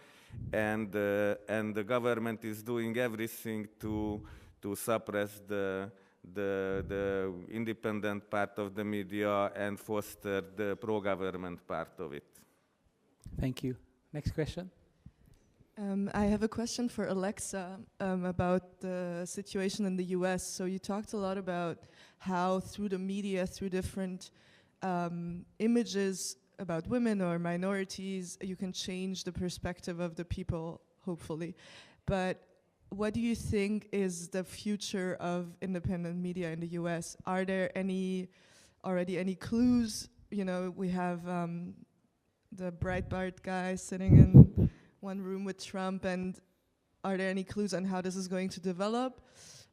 and the government is doing everything to suppress the independent part of the media and foster the pro-government part of it. Thank you. Next question. I have a question for Alexa about the situation in the US. So you talked a lot about how through the media, through different images about women or minorities, you can change the perspective of the people, hopefully. But what do you think is the future of independent media in the US? Are there already any clues? You know, we have the Breitbart guy sitting in one room with Trump, and are there any clues on how this is going to develop?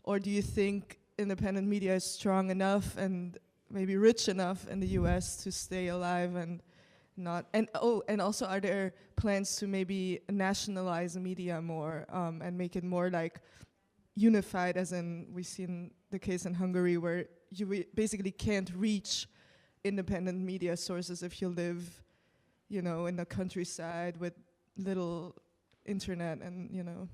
Or do you think independent media is strong enough and maybe rich enough in the US to stay alive and not? And also, are there plans to maybe nationalize media more and make it more like unified, as in we've seen the case in Hungary where you basically can't reach independent media sources if you live, you know, in the countryside with little internet and, you know.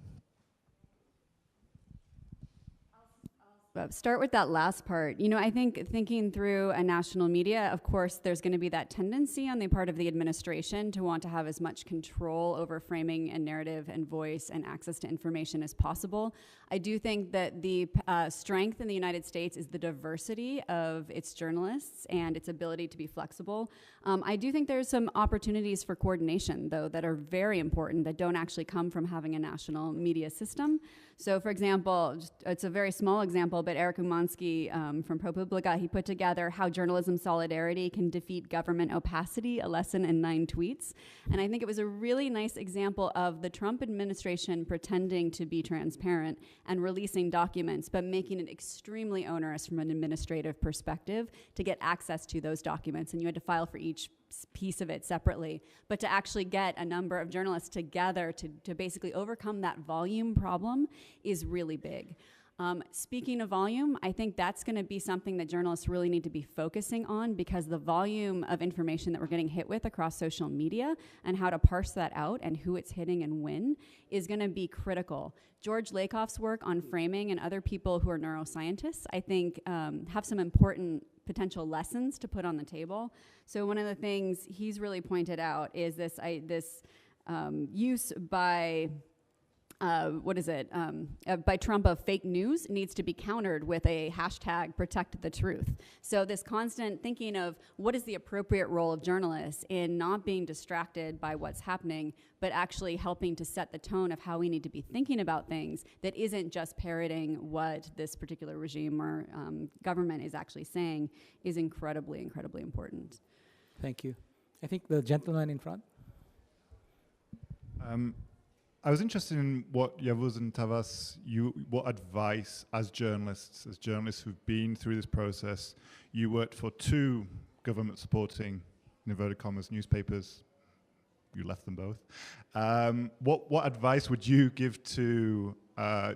Start with that last part. You know, I think thinking through a national media, of course, there's going to be that tendency on the part of the administration to want to have as much control over framing and narrative and voice and access to information as possible. I do think that the strength in the United States is the diversity of its journalists and its ability to be flexible. I do think there's some opportunities for coordination, though, that are very important that don't actually come from having a national media system. So, for example, it's a very small example, but Eric Umansky from ProPublica, he put together How Journalism Solidarity Can Defeat Government Opacity, a lesson in 9 tweets. And I think it was a really nice example of the Trump administration pretending to be transparent and releasing documents, but making it extremely onerous from an administrative perspective to get access to those documents. And you had to file for each piece of it separately, but to actually get a number of journalists together to basically overcome that volume problem is really big. Speaking of volume, I think that's going to be something that journalists really need to be focusing on, because the volume of information that we're getting hit with across social media and how to parse that out and who it's hitting and when is going to be critical. George Lakoff's work on framing and other people who are neuroscientists, I think, have some important potential lessons to put on the table. So one of the things he's really pointed out is this use by by Trump of fake news needs to be countered with a hashtag protect the truth. So this constant thinking of what is the appropriate role of journalists in not being distracted by what's happening, but actually helping to set the tone of how we need to be thinking about things that isn't just parroting what this particular regime or government is actually saying is incredibly, incredibly important. Thank you. I think the gentleman in front. I was interested in what Yavuz and Tavas, what advice as journalists who've been through this process, you worked for 2 government-supporting, in inverted commas, newspapers. You left them both. What advice would you give to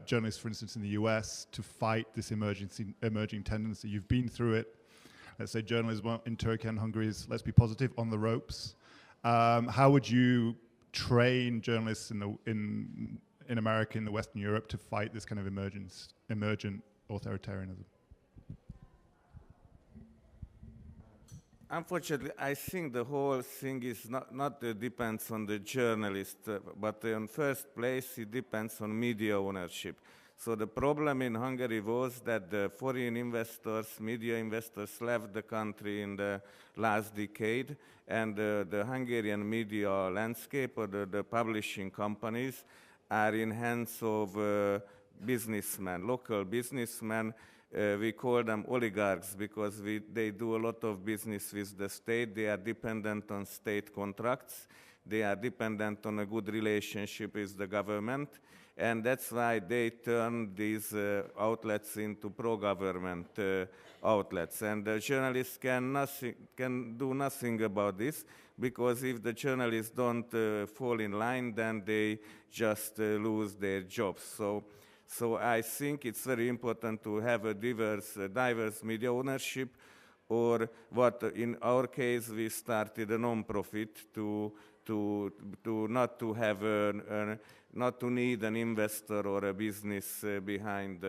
journalists, for instance, in the US, to fight this emerging tendency? You've been through it. Let's say journalism in Turkey and Hungary is, let's be positive, on the ropes. How would you train journalists in America, in the Western Europe, to fight this kind of emergent authoritarianism? Unfortunately, I think the whole thing is not depends on the journalist, but in first place it depends on media ownership. So the problem in Hungary was that the foreign investors, media investors, left the country in the last decade, and the Hungarian media landscape, or the publishing companies, are in hands of businessmen, local businessmen. We call them oligarchs because they do a lot of business with the state. They are dependent on state contracts. They are dependent on a good relationship with the government. And that's why they turn these outlets into pro-government outlets. And the journalists can do nothing about this, because if the journalists don't fall in line, then they just lose their jobs. So I think it's very important to have a diverse media ownership, or what in our case we started a non-profit to to not to have not to need an investor or a business behind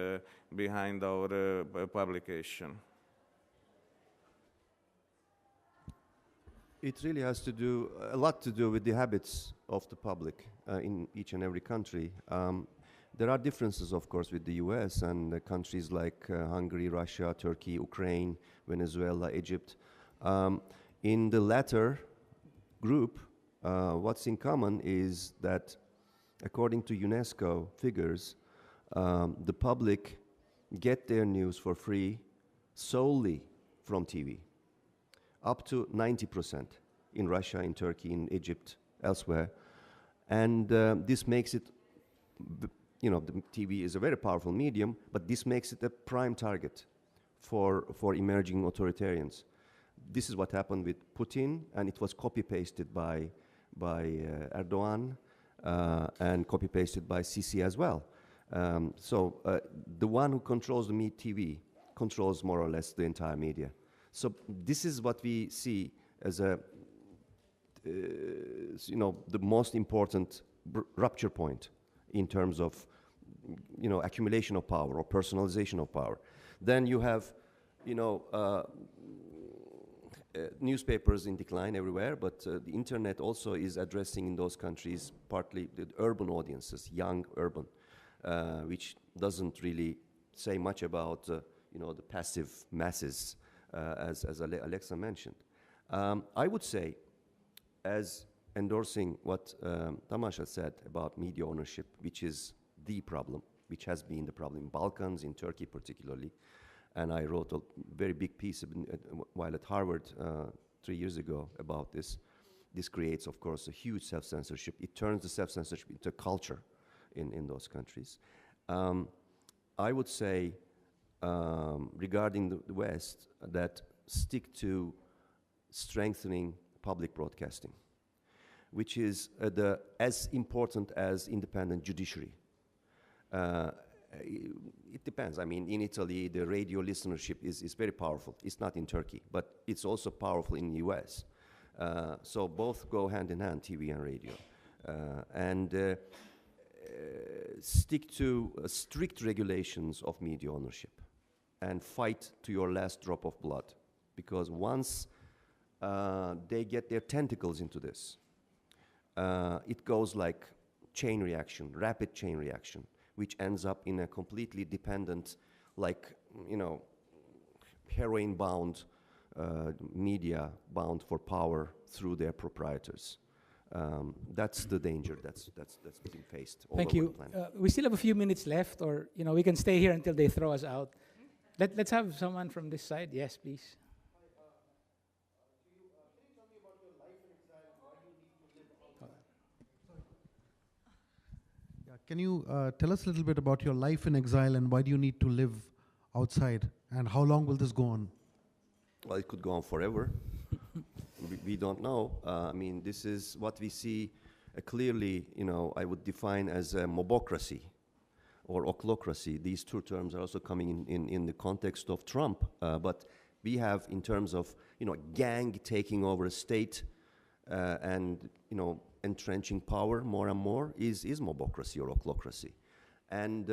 our publication. It really has to do a lot to do with the habits of the public in each and every country. There are differences, of course, with the US and countries like Hungary, Russia, Turkey, Ukraine, Venezuela, Egypt. In the latter group, what's in common is that, according to UNESCO figures, the public get their news for free solely from TV, up to 90% in Russia, in Turkey, in Egypt, elsewhere. And this makes it, you know, the TV is a very powerful medium, but this makes it a prime target for emerging authoritarians. This is what happened with Putin, and it was copy-pasted by Erdogan and copy-pasted by Sisi as well. So the one who controls the TV controls more or less the entire media. So this is what we see as a, you know, the most important rupture point in terms of, you know, accumulation of power or personalization of power. Then you have, you know, newspapers in decline everywhere, but the internet also is addressing in those countries partly the urban audiences, young urban, which doesn't really say much about, you know, the passive masses, as Alexa mentioned. I would say, as endorsing what Tamasha said about media ownership, which is the problem, which has been the problem in Balkans, in Turkey particularly, and I wrote a very big piece while at Harvard 3 years ago about this. This creates, of course, a huge self-censorship. It turns the self-censorship into a culture in those countries. I would say, regarding the West, that stick to strengthening public broadcasting, which is as important as independent judiciary. It depends. I mean, in Italy, the radio listenership is very powerful. It's not in Turkey, but it's also powerful in the US. So both go hand in hand, TV and radio. And stick to strict regulations of media ownership and fight to your last drop of blood. Because once they get their tentacles into this, it goes like chain reaction, rapid chain reaction, which ends up in a completely dependent, like, you know, heroin-bound media bound for power through their proprietors. That's the danger that's being faced all Thank over you. the planet. We still have a few minutes left, or, you know, we can stay here until they throw us out. Let's have someone from this side. Yes, please. Can you tell us a little bit about your life in exile and why do you need to live outside? And how long will this go on? Well, it could go on forever. We don't know. I mean, this is what we see clearly, you know, I would define as a mobocracy or ochlocracy. These two terms are also coming in the context of Trump. But we have, in terms of, you know, gang taking over a state and, you know, entrenching power more and more is mobocracy or ochlocracy. And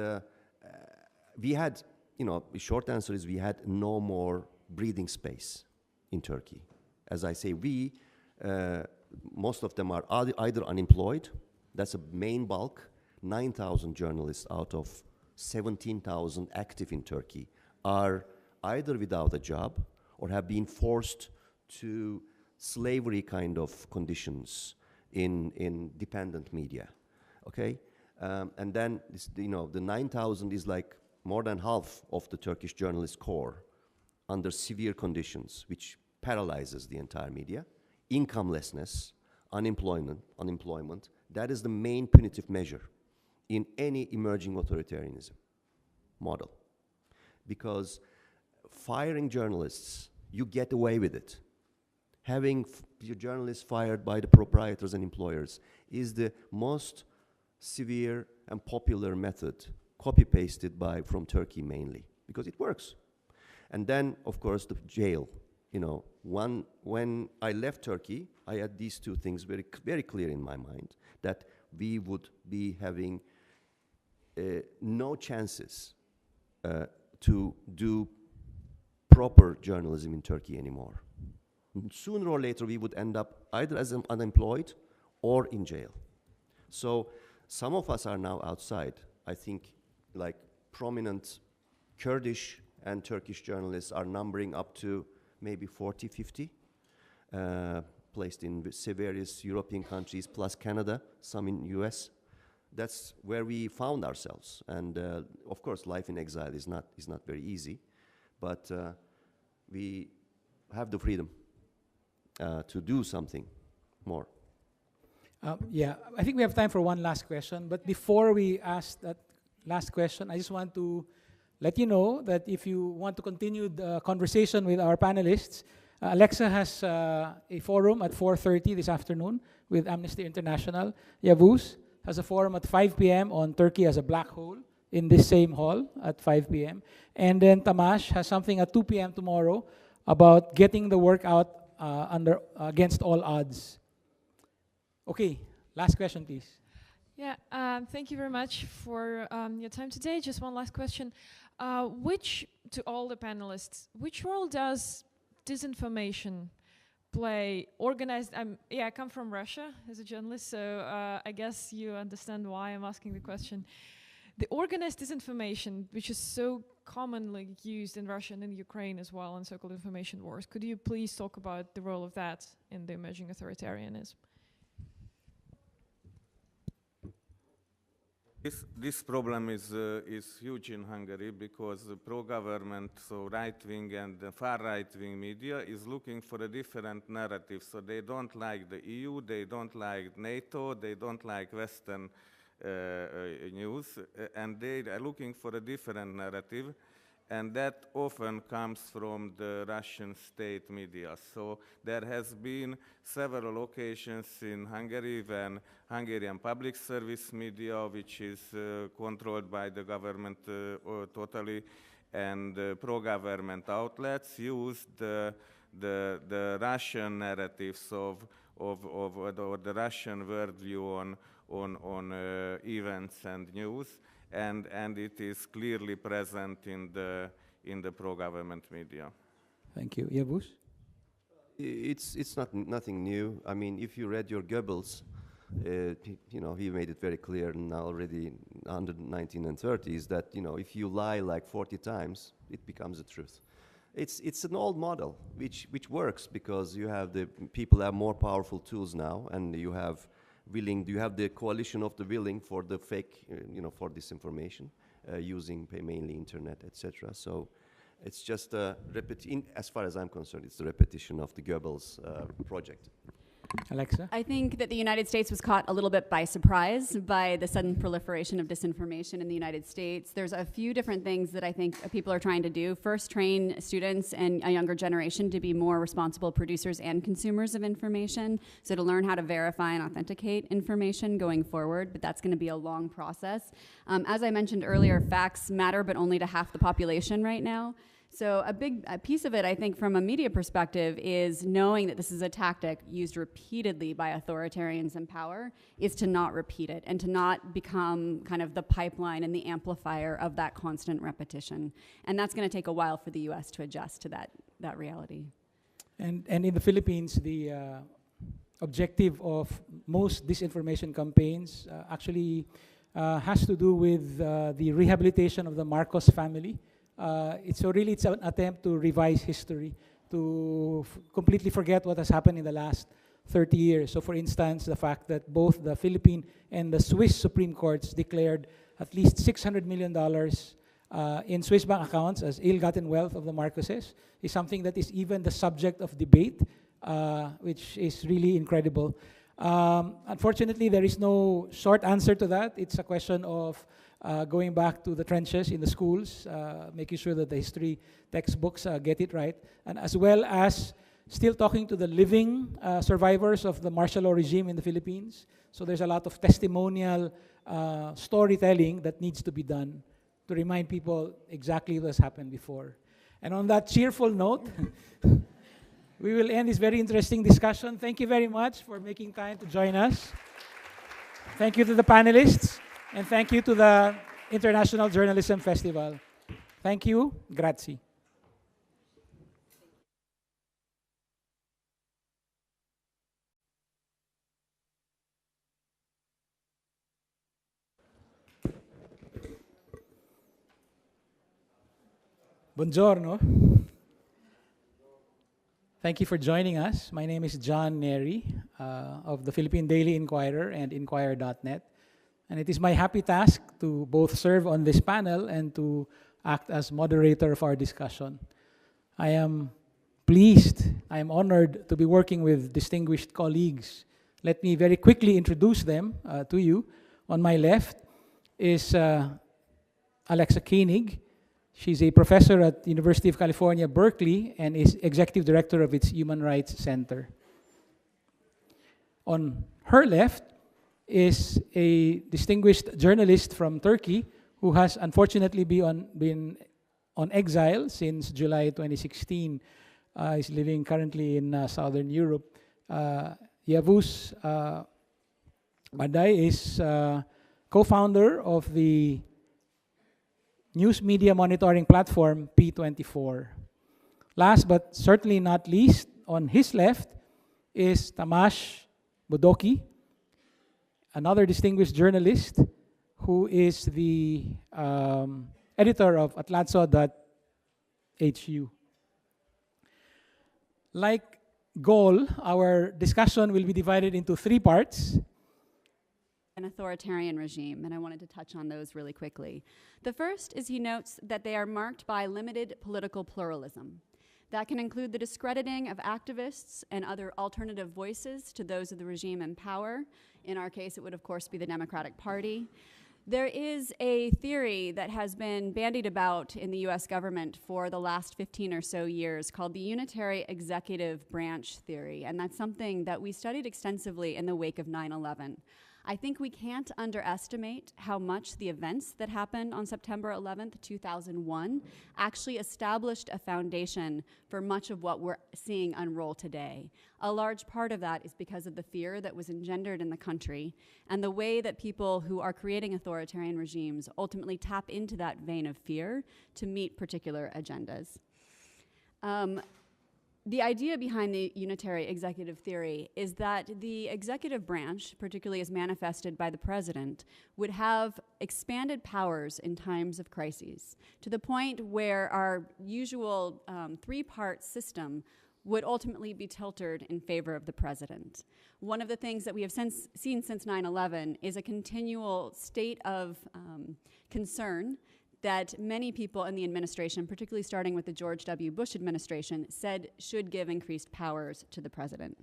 we had, you know, the short answer is we had no more breathing space in Turkey. As I say, most of them are either unemployed, that's a main bulk. 9,000 journalists out of 17,000 active in Turkey are either without a job or have been forced to slavery kind of conditions in dependent media, okay? And then, you know, the 9,000 is like more than half of the Turkish journalist corps under severe conditions, which paralyzes the entire media. Incomelessness, unemployment, that is the main punitive measure in any emerging authoritarianism model. Because firing journalists, you get away with it. Having your journalists fired by the proprietors and employers is the most severe and popular method, copy-pasted from Turkey mainly, because it works. And then, of course, the jail. You know, when I left Turkey, I had these two things very clear in my mind, that we would be having no chances to do proper journalism in Turkey anymore. Sooner or later, we would end up either as unemployed or in jail. So some of us are now outside. I think like prominent Kurdish and Turkish journalists are numbering up to maybe 40, 50, placed in various European countries, plus Canada, some in US. That's where we found ourselves. And of course, life in exile is not very easy, but we have the freedom to do something more. Yeah, I think we have time for one last question. But before we ask that last question, I just want to let you know that if you want to continue the conversation with our panelists, Alexa has a forum at 4:30 this afternoon with Amnesty International. Yavuz has a forum at 5 p.m. on Turkey as a black hole in this same hall at 5 p.m. And then Tamash has something at 2 p.m. tomorrow about getting the work out against all odds. Okay, last question, please. Yeah, thank you very much for your time today. Just one last question. To all the panelists, which role does disinformation play? Organized, I come from Russia as a journalist, so I guess you understand why I'm asking the question. The organized disinformation, which is so commonly used in Russia and in Ukraine as well, in so-called information wars, could you please talk about the role of that in the emerging authoritarianism? This problem is huge in Hungary because the pro-government, so right-wing and the far-right-wing media is looking for a different narrative. So they don't like the EU, they don't like NATO, they don't like Western news, and they are looking for a different narrative, and that often comes from the Russian state media. So there has been several occasions in Hungary when Hungarian public service media, which is controlled by the government totally, and pro-government outlets used the Russian narratives or the Russian worldview on events and news, and it is clearly present in the pro-government media. Thank you. Yavuz? It's nothing new. I mean, if you read your Goebbels, he made it very clear now already under the 1930s that if you lie like 40 times, it becomes the truth. It's an old model which works because you have people have more powerful tools now, and you have the coalition of the willing for the fake, for disinformation, using mainly internet, etc. So it's just as far as I'm concerned, it's the repetition of the Goebbels project. Alexa? I think that the United States was caught a little bit by surprise by the sudden proliferation of disinformation in the United States. There's a few different things that I think people are trying to do. First, train students and a younger generation to be more responsible producers and consumers of information, so to learn how to verify and authenticate information going forward, but that's going to be a long process. As I mentioned earlier, facts matter, but only to half the population right now. So a piece of it, I think, from a media perspective, is knowing that this is a tactic used repeatedly by authoritarians in power, is to not repeat it and to not become kind of the pipeline and the amplifier of that constant repetition. And that's going to take a while for the US to adjust to that reality. And in the Philippines, the objective of most disinformation campaigns actually has to do with the rehabilitation of the Marcos family. It's an attempt to revise history, to completely forget what has happened in the last 30 years. So for instance, the fact that both the Philippine and the Swiss Supreme Courts declared at least $600 million in Swiss bank accounts as ill-gotten wealth of the Marcoses is something that is even the subject of debate, which is really incredible. Unfortunately, there is no short answer to that. It's a question of going back to the trenches in the schools, making sure that the history textbooks get it right, and as well as still talking to the living survivors of the martial law regime in the Philippines. So there's a lot of testimonial storytelling that needs to be done to remind people exactly what has happened before. And on that cheerful note, we will end this very interesting discussion. Thank you very much for making time to join us. Thank you to the panelists, and thank you to the International Journalism Festival. Thank you. Grazie. Buongiorno. Thank you for joining us. My name is John Neri of the Philippine Daily Inquirer and Inquirer.net. And it is my happy task to both serve on this panel and to act as moderator of our discussion. I am pleased, I am honored to be working with distinguished colleagues. Let me very quickly introduce them to you. On my left is Alexa Koenig. She's a professor at University of California, Berkeley, and is executive director of its Human Rights Center. On her left is a distinguished journalist from Turkey who has unfortunately been on exile since July 2016. He's living currently in Southern Europe. Yavuz Baday is co-founder of the news media monitoring platform P24. Last but certainly not least, on his left is Tamas Bodoki, another distinguished journalist who is the editor of Atlatso.hu. Like goal, our discussion will be divided into 3 parts. An authoritarian regime, and I wanted to touch on those really quickly. The first is he notes that they are marked by limited political pluralism. That can include the discrediting of activists and other alternative voices to those of the regime in power. In our case, it would of course be the Democratic Party. There is a theory that has been bandied about in the US government for the last 15 or so years called the unitary executive branch theory, and that's something that we studied extensively in the wake of 9/11. I think we can't underestimate how much the events that happened on September 11th, 2001 actually established a foundation for much of what we're seeing unroll today. A large part of that is because of the fear that was engendered in the country and the way that people who are creating authoritarian regimes ultimately tap into that vein of fear to meet particular agendas. The idea behind the unitary executive theory is that the executive branch, particularly as manifested by the president, would have expanded powers in times of crises to the point where our usual 3-part system would ultimately be tilted in favor of the president. One of the things that we have seen since 9/11 is a continual state of concern that many people in the administration, particularly starting with the George W. Bush administration, said should give increased powers to the president.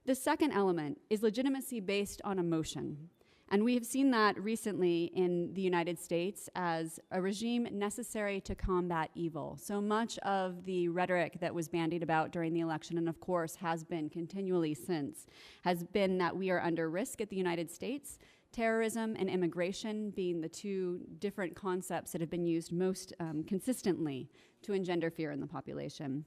The second element is legitimacy based on emotion. And we have seen that recently in the United States as a regime necessary to combat evil. So much of the rhetoric that was bandied about during the election, and of course has been continually since, has been that we are under risk at the United States, terrorism and immigration being the 2 different concepts that have been used most consistently to engender fear in the population.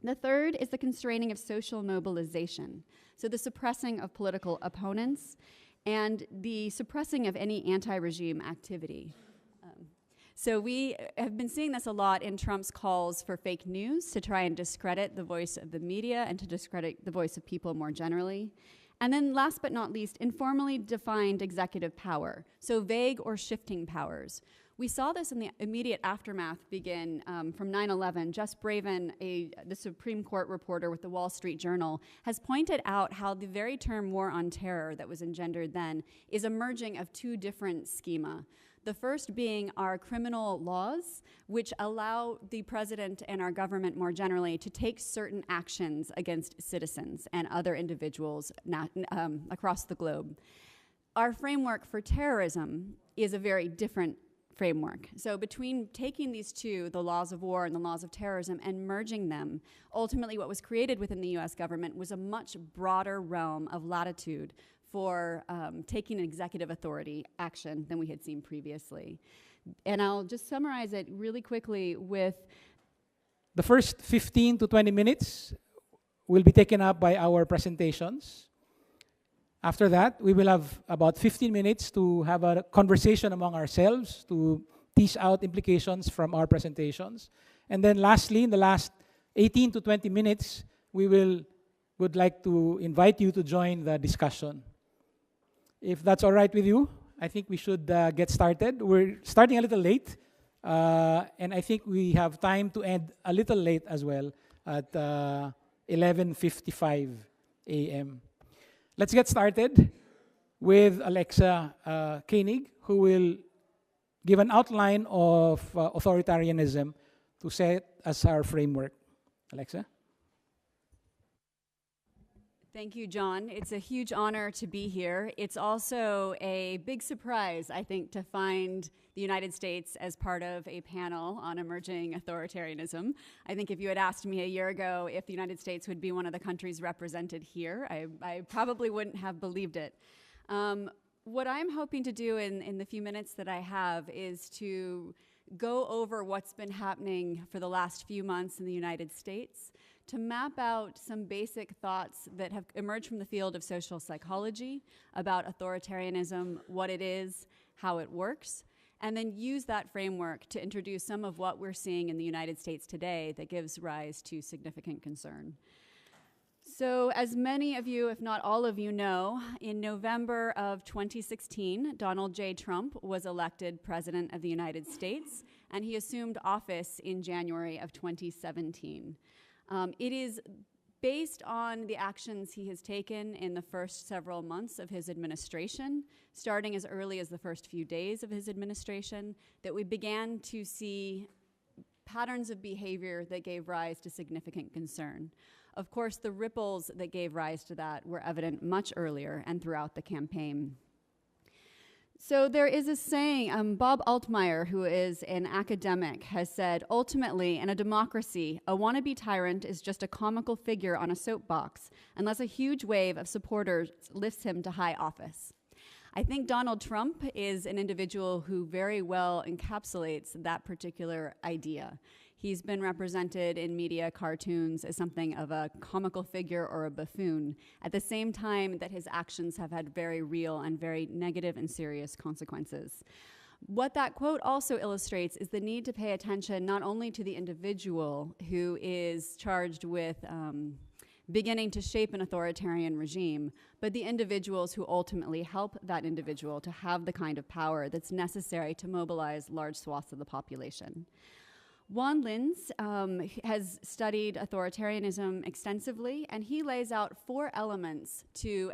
The third is the constraining of social mobilization, so the suppressing of political opponents and the suppressing of any anti-regime activity. So we have been seeing this a lot in Trump's calls for fake news to try and discredit the voice of the media and to discredit the voice of people more generally. And then last but not least, informally defined executive power, so vague or shifting powers. We saw this in the immediate aftermath begin from 9/11. Jess Braven, the Supreme Court reporter with the Wall Street Journal, has pointed out how the very term war on terror that was engendered then is a merging of 2 different schema. The first being our criminal laws, which allow the president and our government more generally to take certain actions against citizens and other individuals across the globe. Our framework for terrorism is a very different framework. So between taking these 2, the laws of war and the laws of terrorism, and merging them, ultimately what was created within the US government was a much broader realm of latitude for taking executive authority action than we had seen previously. And I'll just summarize it really quickly with the first 15 to 20 minutes will be taken up by our presentations. After that, we will have about 15 minutes to have a conversation among ourselves to tease out implications from our presentations. And then lastly, in the last 18 to 20 minutes, we would like to invite you to join the discussion. If that's all right with you, I think we should get started. We're starting a little late, and I think we have time to end a little late as well at 11:55 a.m. Let's get started with Alexa Koenig, who will give an outline of authoritarianism to set as our framework. Alexa? Thank you, John. It's a huge honor to be here. It's also a big surprise, I think, to find the United States as part of a panel on emerging authoritarianism. I think if you had asked me a year ago if the United States would be one of the countries represented here, I probably wouldn't have believed it. What I'm hoping to do in the few minutes that I have is to go over what's been happening for the last few months in the United States, to map out some basic thoughts that have emerged from the field of social psychology about authoritarianism, what it is, how it works, and then use that framework to introduce some of what we're seeing in the United States today that gives rise to significant concern. So as many of you, if not all of you know, in November of 2016, Donald J. Trump was elected President of the United States, and he assumed office in January of 2017. It is based on the actions he has taken in the first several months of his administration, starting as early as the first few days of his administration, that we began to see patterns of behavior that gave rise to significant concern. Of course, the ripples that gave rise to that were evident much earlier and throughout the campaign. So there is a saying, Bob Altmaier, who is an academic, has said, ultimately, in a democracy, a wannabe tyrant is just a comical figure on a soapbox, unless a huge wave of supporters lifts him to high office. I think Donald Trump is an individual who very well encapsulates that particular idea. He's been represented in media cartoons as something of a comical figure or a buffoon, at the same time that his actions have had very real and very negative and serious consequences. What that quote also illustrates is the need to pay attention not only to the individual who is charged with beginning to shape an authoritarian regime, but the individuals who ultimately help that individual to have the kind of power that's necessary to mobilize large swaths of the population. Juan Linz has studied authoritarianism extensively, and he lays out 4 elements to